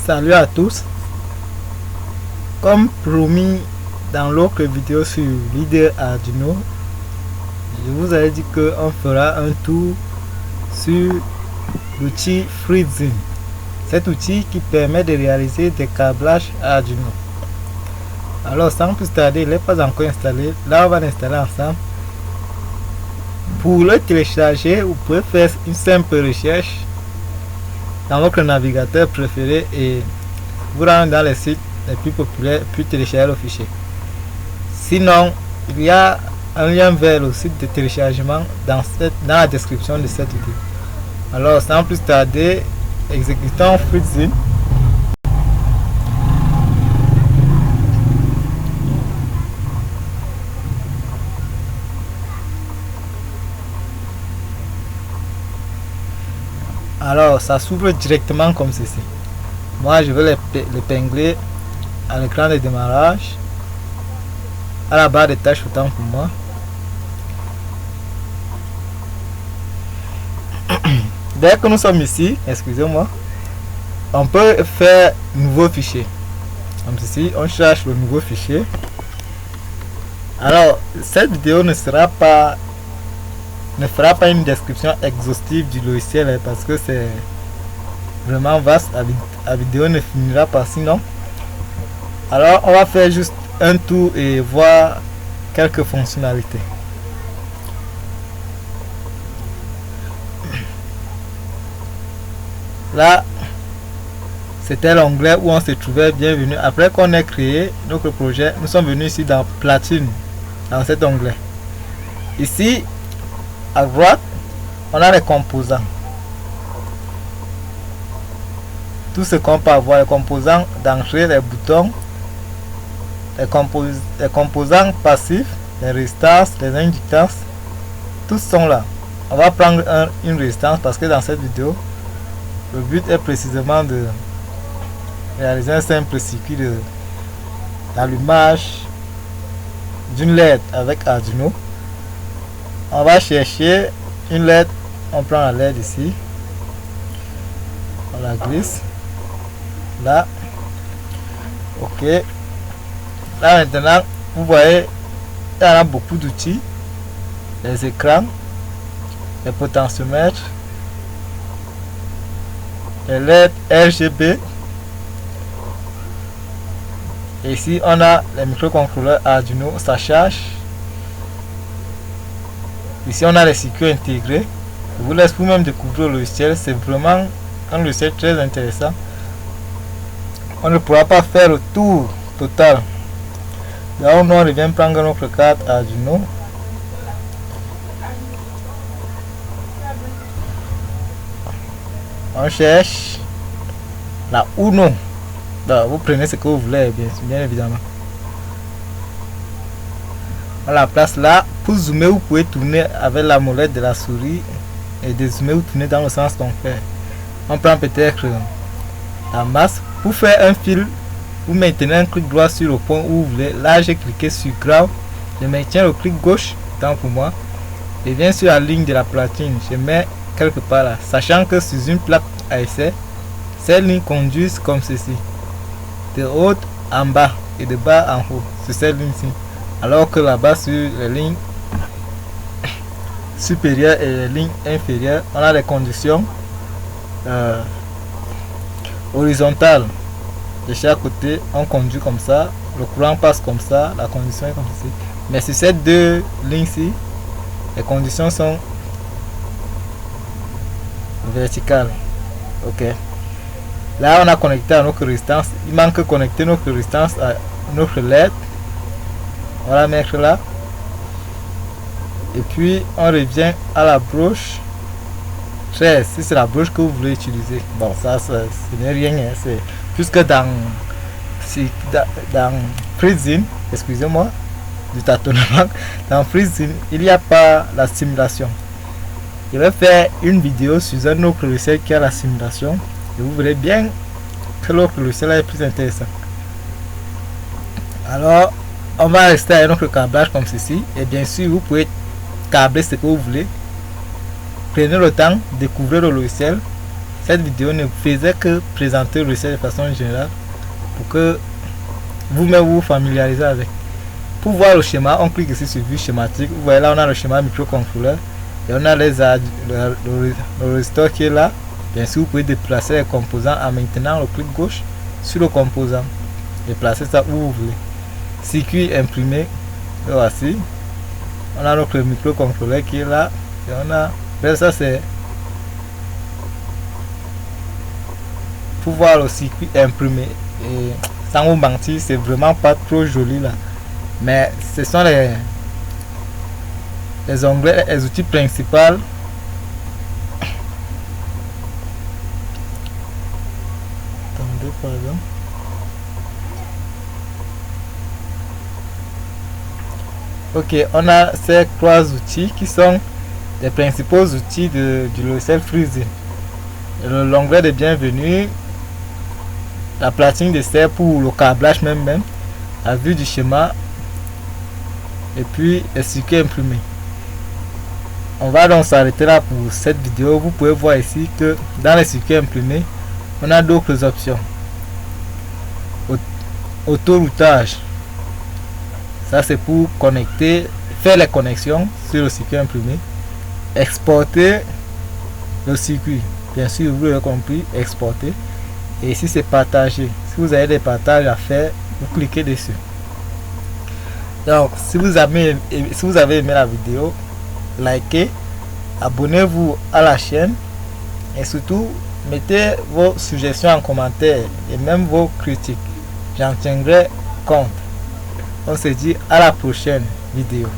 Salut à tous. Comme promis dans l'autre vidéo sur l'IDE Arduino, je vous avais dit qu'on fera un tour sur l'outil FreeZine. Cet outil qui permet de réaliser des câblages Arduino. Alors sans plus tarder, il n'est pas encore installé. Là on va l'installer ensemble. Pour le télécharger, vous pouvez faire une simple recherche dans votre navigateur préféré et vous rendre dans les sites les plus populaires puis télécharger le fichier. Sinon, il y a un lien vers le site de téléchargement dans la description de cette vidéo. Alors sans plus tarder, exécutons FreeZine. Alors ça s'ouvre directement comme ceci. Moi je vais l'épingler à l'écran de démarrage, à la barre de tâches autant pour moi. Dès que nous sommes ici, excusez-moi, on peut faire nouveau fichier. Comme ceci, on cherche le nouveau fichier. Alors cette vidéo ne fera pas une description exhaustive du logiciel parce que c'est vraiment vaste. La vidéo ne finira pas sinon. Alors on va faire juste un tour et voir quelques fonctionnalités. Là c'était l'onglet où on se trouvait. Bienvenue. Après qu'on ait créé notre projet, nous sommes venus ici dans Platine, dans cet onglet. Ici à droite, on a les composants. Tout ce qu'on peut avoir, les composants d'entrée, les boutons, les composants passifs, les résistances, les inductances, tous sont là. On va prendre une résistance parce que dans cette vidéo, le but est précisément de réaliser un simple circuit d'allumage d'une LED avec Arduino. On va chercher une LED, on prend la LED ici, on la glisse là, ok. Là maintenant vous voyez il y a beaucoup d'outils, les écrans, les potentiomètres, les LED RGB. Et ici on a les microcontrôleurs Arduino, ça charge. Ici on a les circuits intégrés. Je vous laisse vous-même découvrir le logiciel. C'est vraiment un logiciel très intéressant. On ne pourra pas faire le tour total. Là on revient prendre notre carte Arduino. On cherche la Uno. Là, vous prenez ce que vous voulez, bien évidemment. On la place là. Pour zoomer, vous pouvez tourner avec la molette de la souris et dézoomer ou tourner dans le sens qu'on fait. On prend peut-être la masse. Pour faire un fil, vous maintenez un clic droit sur le point où vous voulez. Là, j'ai cliqué sur Grave. Je maintiens le clic gauche, tant pour moi. Et viens sur la ligne de la platine. Je mets quelque part là. Sachant que sur une plaque à essai, ces lignes conduisent comme ceci. De haut en bas et de bas en haut. Sur cette ligne-ci. Alors que là-bas sur les lignes supérieures et les lignes inférieures, on a les conditions horizontales. De chaque côté, on conduit comme ça, le courant passe comme ça, la condition est comme ceci. Mais sur ces deux lignes-ci, les conditions sont verticales. Ok. Là, on a connecté à notre résistance. Il manque de connecter notre résistance à notre LED. On va la mettre là. Et puis on revient à la broche 13. Si c'est la broche que vous voulez utiliser. Bon, ça ce n'est rien. Hein. C'est puisque dans FreeZine, excusez-moi du tâtonnement, dans FreeZine, il n'y a pas la simulation. Je vais faire une vidéo sur un autre logiciel qui a la simulation. Et vous verrez bien que l'autre logiciel est plus intéressant. Alors, on va rester avec notre câblage comme ceci. Et bien sûr, vous pouvez câbler ce que vous voulez. Prenez le temps, découvrez le logiciel. cette vidéo ne faisait que présenter le logiciel de façon générale pour que vous-même vous familiarisez avec. Pour voir le schéma, on clique ici sur vue schématique. Vous voyez là, on a le schéma microcontrôleur et on a le résisteur qui est là. Bien sûr, vous pouvez déplacer les composants en maintenant le clic gauche sur le composant. Déplacer ça où vous voulez. Circuit imprimé, voici. On a notre microcontrôleur qui est là. Et on a. Ça, c'est pour voir le circuit imprimé. Et sans vous mentir, c'est vraiment pas trop joli là. Mais ce sont les onglets, les outils principaux. Attendez, pardon. Ok, on a ces 3 outils qui sont les principaux outils du logiciel FreeZine. L'onglet de bienvenue, la platine de serre pour le câblage même, la vue du schéma et puis les circuits imprimés. On va donc s'arrêter là pour cette vidéo. Vous pouvez voir ici que dans les circuits imprimés, on a d'autres options. Autoroutage, ça c'est pour connecter, faire les connexions sur le circuit imprimé. Exporter le circuit, bien sûr vous l'avez compris, exporter. Et ici c'est partager. Si vous avez des partages à faire, vous cliquez dessus. Donc si vous avez aimé la vidéo, likez, abonnez-vous à la chaîne et surtout mettez vos suggestions en commentaire et même vos critiques. J'en tiendrai compte. On se dit à la prochaine vidéo.